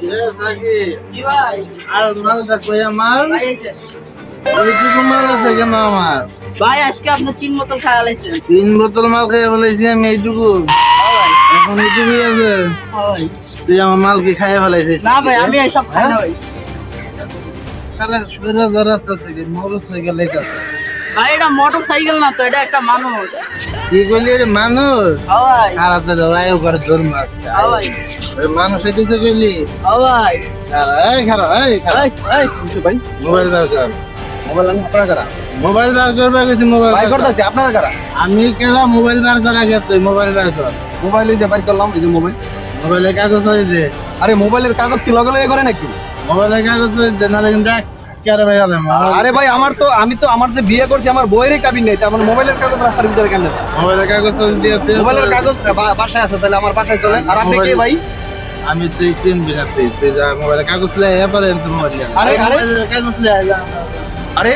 কি ভাই? আর মালটা কই আমার ভাই এই যে। এইটুকু মাল আছে কেন আমার ভাই আজকে আপনি 3 বোতল খাওয়া লাইছেন। 3 বোতল মাল খেয়ে ফেলাইছি আমি এইটুকু ভাই এখন এইটুকুই আছে ভাই তুই আমার মাল কি খাইয়ে ফেলাইছিস না ভাই আমি এসব খাই না ভাই। কালা সৈরা রাস্তা থেকে মোটর সাইকেল লেখাছে ভাই এটা মোটর সাইকেল না তো, এটা একটা মানুষ। কি করলি রে মানুষ ভাই খারাপ ভাই ওপরে জোর মাছ ভাই মানুষ এসেছে কইলি ভাই এই খারাপ এই খারাপ ভাই মোবাইল বার কর মোবাইল আমি আপনার কারা মোবাইল বার করবে কিছু মোবাইল ভাই করতেছি আপনার কারা আমি কেনা মোবাইল বার করা গে তুই মোবাইল বার কর মোবাইলে যে বাইর করলাম এই যে মোবাইল মোবাইলের কাগজ দে আরে মোবাইলের কাগজ কি লগে লগে করে নাকি মোবাইলের কাগজ দে নাহলে কিন্তু কেন ভাই হলে আরে ভাই আমি তো আমার যে বিয়ে করছি আমার বইয়েরই কাবিন নেই আমার মোবাইলের কাগজ রাস্তার ভিতরে কেন মোবাইলের কাগজ দিয়ে মোবাইলের কাগজ বাসায় আছে তাহলে আমার বাসায় চলেন আর আপনি কে ভাই আমি তুই তিন বিঘা তুই যা মোবাইলের কাগজ লে এবারে মোবাইল আরে, আরে। কাগজ লে আরে